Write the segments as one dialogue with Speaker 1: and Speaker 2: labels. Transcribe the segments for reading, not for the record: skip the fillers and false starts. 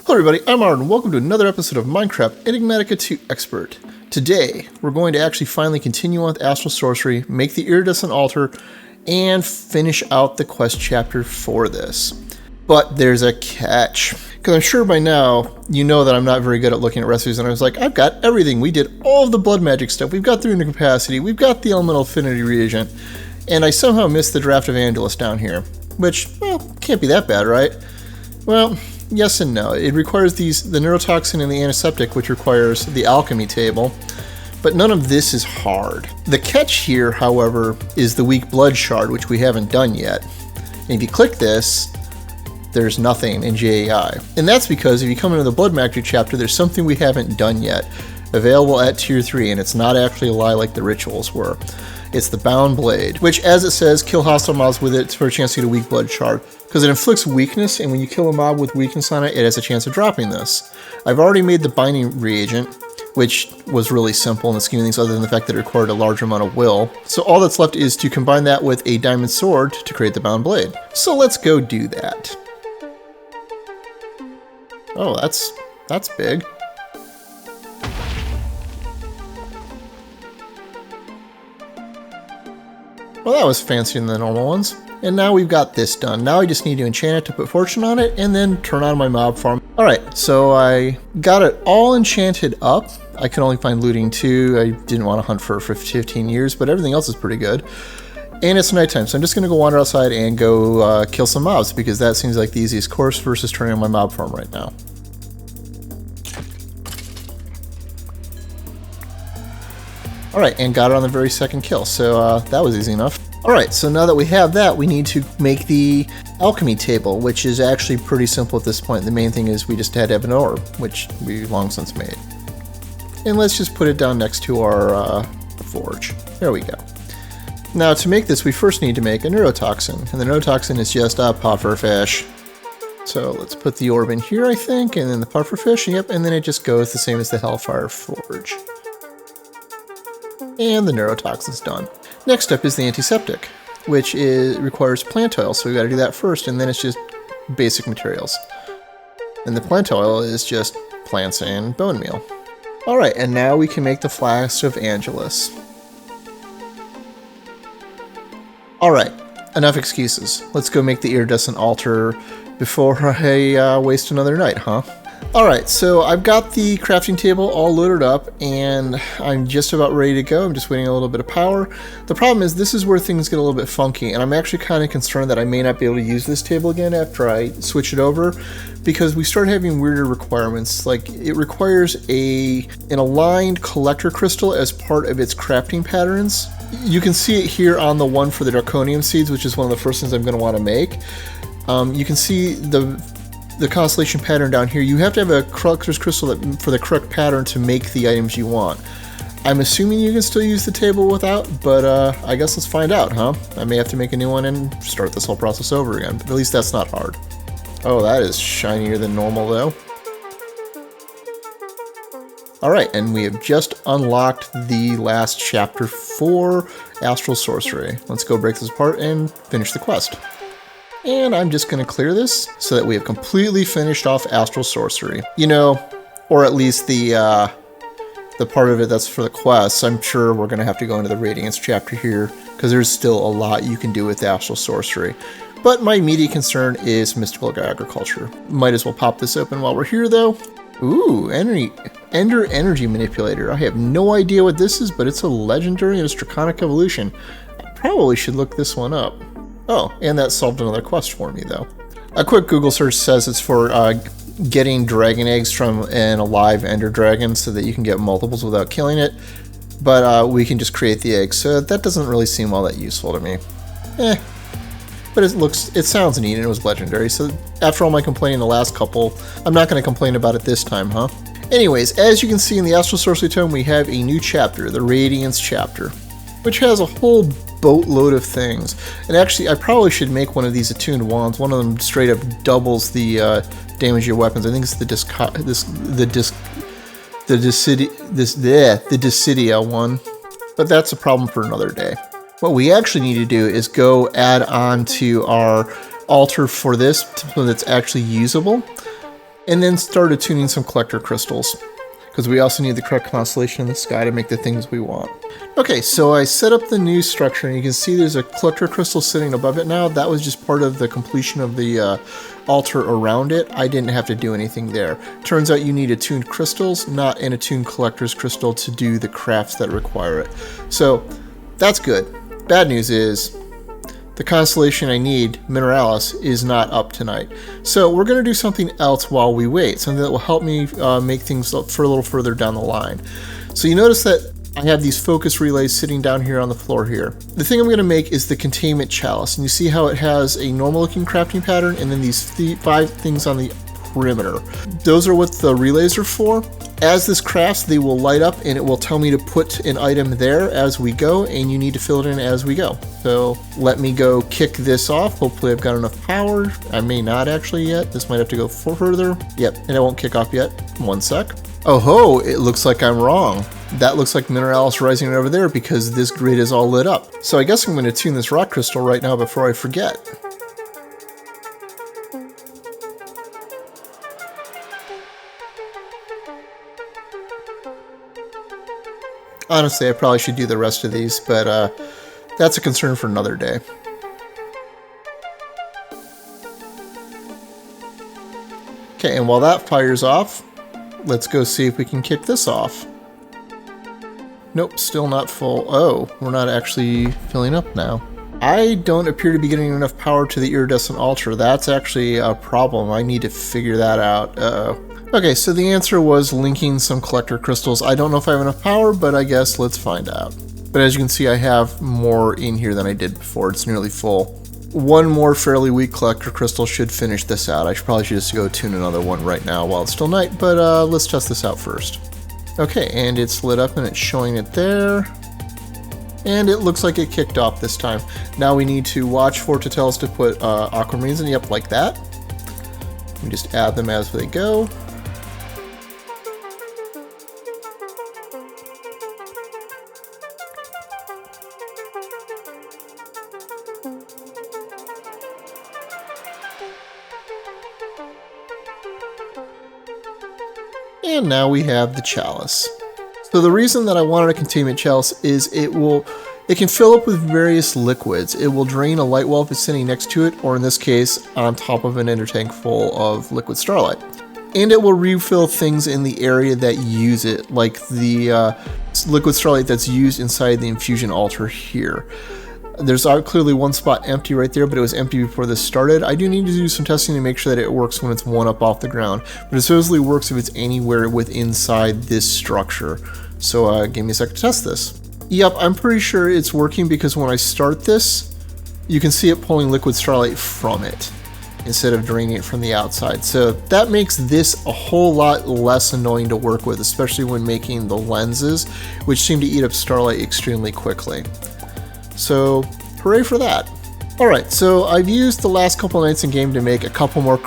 Speaker 1: Hello everybody, I'm Arden. Welcome to another episode of Minecraft Enigmatica 2 Expert. Today, we're going to actually finally continue on with Astral Sorcery, make the Iridescent altar, and finish out the quest chapter for this. But there's a catch. Because I'm sure by now, you know that I'm not very good at looking at recipes, and I was like, I've got everything. We did all of the blood magic stuff. We've got the runic capacity. We've got the elemental affinity reagent. And I somehow missed the draft of Angelus down here. Which, well, can't be that bad, right? Well, yes and no. It requires the neurotoxin and the antiseptic, which requires the alchemy table, but none of this is hard. The catch here, however, is the weak blood shard, which we haven't done yet. And if you click this, there's nothing in JAI. And that's because if you come into the blood magic chapter, there's something we haven't done yet, available at tier 3, and it's not actually a lie like the rituals were. It's the bound blade, which, as it says, kill hostile mobs with it for a chance to get a weak blood shard, because it inflicts weakness, and when you kill a mob with weakness on it, it has a chance of dropping this. I've already made the binding reagent, which was really simple in the scheme of things other than the fact that it required a large amount of will. So all that's left is to combine that with a diamond sword to create the bound blade. So let's go do that. Oh, that's big. Well, that was fancier than the normal ones. And now we've got this done. Now I just need to enchant it to put fortune on it and then turn on my mob farm. Alright, so I got it all enchanted up. I could only find looting 2. I didn't want to hunt for 15 years, but everything else is pretty good. And it's nighttime, so I'm just going to go wander outside and go kill some mobs, because that seems like the easiest course versus turning on my mob farm right now. Alright, and got it on the very second kill, so that was easy enough. Alright, so now that we have that, we need to make the alchemy table, which is actually pretty simple at this point. The main thing is we just had to have an orb, which we long since made. And let's just put it down next to our forge. There we go. Now to make this, we first need to make a neurotoxin, and the neurotoxin is just a pufferfish. So let's put the orb in here, I think, and then the pufferfish, yep, and then it just goes the same as the Hellfire Forge. And the neurotoxin's done. Next up is the antiseptic, which requires plant oil, so we got to do that first, and then it's just basic materials. And the plant oil is just plants and bone meal. Alright, and now we can make the flask of angelus. Alright, enough excuses. Let's go make the iridescent altar before I waste another night, huh? Alright, so I've got the crafting table all loaded up, and I'm just about ready to go. I'm just waiting a little bit of power. The problem is this is where things get a little bit funky, and I'm actually kind of concerned that I may not be able to use this table again after I switch it over, because we start having weirder requirements. Like, it requires an aligned collector crystal as part of its crafting patterns. You can see it here on the one for the draconium seeds, which is one of the first things I'm going to want to make. You can see the constellation pattern down here. You have to have a collector's crystal for the correct pattern to make the items you want. I'm assuming you can still use the table without, but I guess let's find out, huh? I may have to make a new one and start this whole process over again, but at least that's not hard. Oh, that is shinier than normal though. Alright, and we have just unlocked the last chapter for Astral Sorcery. Let's go break this apart and finish the quest. And I'm just going to clear this so that we have completely finished off Astral Sorcery. You know, or at least the part of it that's for the quests. I'm sure we're going to have to go into the Radiance chapter here, because there's still a lot you can do with Astral Sorcery. But my immediate concern is Mystical Agriculture. Might as well pop this open while we're here, though. Ooh, Ender Energy Manipulator. I have no idea what this is, but it's a legendary and it's Draconic Evolution. I probably should look this one up. Oh, and that solved another quest for me, though. A quick Google search says it's for getting dragon eggs from an alive ender dragon so that you can get multiples without killing it. But we can just create the eggs, so that doesn't really seem all that useful to me. But it sounds neat and it was legendary, so after all my complaining the last couple, I'm not going to complain about it this time, huh? Anyways, as you can see in the Astral Sorcery tome, we have a new chapter, the Radiance chapter, which has a whole boatload of things. And actually, I probably should make one of these attuned wands. One of them straight up doubles the damage of your weapons. I think it's the Dissidia one. But that's a problem for another day. What we actually need to do is go add on to our altar for this so that's actually usable. and then start attuning some collector crystals, because we also need the correct constellation in the sky to make the things we want. Okay, so I set up the new structure, and you can see there's a collector crystal sitting above it now. That was just part of the completion of the altar around it. I didn't have to do anything there. Turns out you need attuned crystals, not an attuned collector's crystal, to do the crafts that require it. So that's good. Bad news is the constellation I need, Mineralis, is not up tonight. So we're going to do something else while we wait, something that will help me make things for a little further down the line. So you notice that I have these focus relays sitting down here on the floor here. The thing I'm going to make is the Containment Chalice, and you see how it has a normal looking crafting pattern and then these 5 things on the perimeter. Those are what the relays are for. As this crafts, they will light up and it will tell me to put an item there as we go, and you need to fill it in as we go. So let me go kick this off. Hopefully I've got enough power. I may not actually yet. This might have to go further. Yep, and it won't kick off yet. 1 sec. Oh ho, it looks like I'm wrong. That looks like Mineralis rising over there because this grid is all lit up. So I guess I'm going to tune this rock crystal right now before I forget. Honestly, I probably should do the rest of these, but that's a concern for another day. Okay, and while that fires off, let's go see if we can kick this off. Nope, still not full. Oh, we're not actually filling up now. I don't appear to be getting enough power to the iridescent altar. That's actually a problem. I need to figure that out. Uh-oh. Okay, so the answer was linking some collector crystals. I don't know if I have enough power, but I guess let's find out. But as you can see, I have more in here than I did before. It's nearly full. One more fairly weak collector crystal should finish this out. I probably should just go tune another one right now while it's still night, but let's test this out first. Okay, and it's lit up and it's showing it there. And it looks like it kicked off this time. Now we need to watch for it to tell us to put aquamarines in. Yep, like that. We just add them as they go. And now we have the chalice. So the reason that I wanted a containment chalice is it can fill up with various liquids. It will drain a light well if it's sitting next to it, or in this case, on top of an ender tank full of liquid starlight. And it will refill things in the area that use it, like the liquid starlight that's used inside the infusion altar here. There's clearly one spot empty right there, but it was empty before this started. I do need to do some testing to make sure that it works when it's 1 up off the ground, but it supposedly works if it's anywhere within inside this structure. So give me a sec to test this. Yep, I'm pretty sure it's working because when I start this, you can see it pulling liquid starlight from it instead of draining it from the outside. So that makes this a whole lot less annoying to work with, especially when making the lenses, which seem to eat up starlight extremely quickly. So, hooray for that. Alright, so I've used the last couple nights in game to make a couple more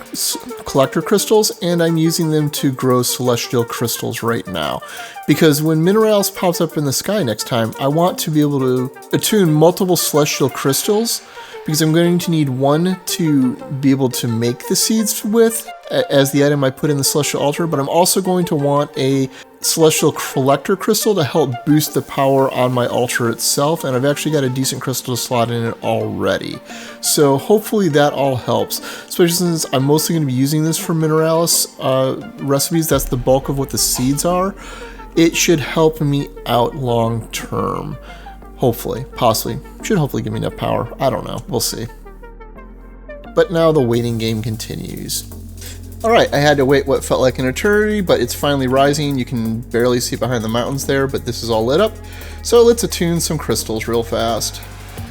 Speaker 1: collector crystals, and I'm using them to grow celestial crystals right now. Because when Mineralis pops up in the sky next time, I want to be able to attune multiple celestial crystals, because I'm going to need one to be able to make the seeds with, as the item I put in the celestial altar, but I'm also going to want a celestial collector crystal to help boost the power on my altar itself, and I've actually got a decent crystal to slot in it already. So hopefully that all helps, especially since I'm mostly going to be using this for Mineralis recipes. That's the bulk of what the seeds are. It should help me out long term. Hopefully, possibly. Should hopefully give me enough power. I don't know. We'll see. But now the waiting game continues. Alright, I had to wait what felt like an eternity, but it's finally rising. You can barely see behind the mountains there, but this is all lit up. So let's attune some crystals real fast.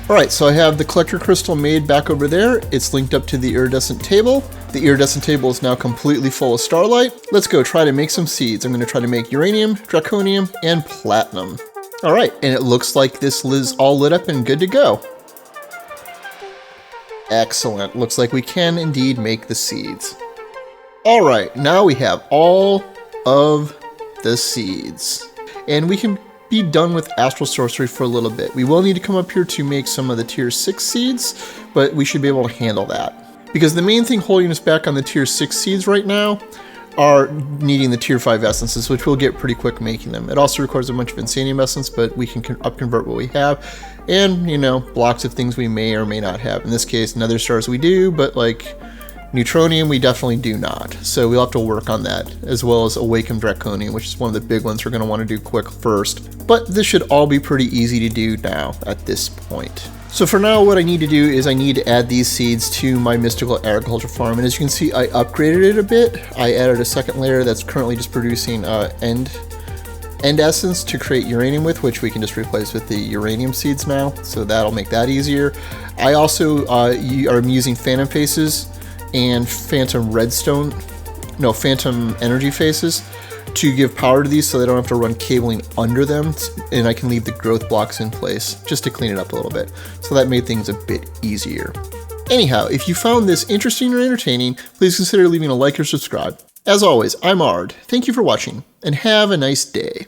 Speaker 1: Alright, so I have the collector crystal made back over there. It's linked up to the iridescent table. The iridescent table is now completely full of starlight. Let's go try to make some seeds. I'm going to try to make uranium, draconium, and platinum. Alright, and it looks like this is all lit up and good to go. Excellent. Looks like we can indeed make the seeds. Alright, now we have all of the seeds. And we can be done with Astral Sorcery for a little bit. We will need to come up here to make some of the tier 6 seeds, but we should be able to handle that. Because the main thing holding us back on the tier 6 seeds right now are needing the tier 5 essences, which we'll get pretty quick making them. It also requires a bunch of Insanium essence, but we can upconvert what we have, and, you know, blocks of things we may or may not have. In this case, nether stars we do, but like neutronium we definitely do not. So we'll have to work on that, as well as awaken draconium, which is one of the big ones we're going to want to do quick first. But this should all be pretty easy to do now at this point. So for now, what I need to do is I need to add these seeds to my mystical agriculture farm. And as you can see, I upgraded it a bit. I added a second layer that's currently just producing end essence to create uranium with, which we can just replace with the uranium seeds now. So that'll make that easier. I also am using phantom faces and phantom energy faces to give power to these, so they don't have to run cabling under them, and I can leave the growth blocks in place just to clean it up a little bit. So that made things a bit easier. Anyhow, if you found this interesting or entertaining, please consider leaving a like or subscribe. As always, I'm Ard. Thank you for watching, and have a nice day.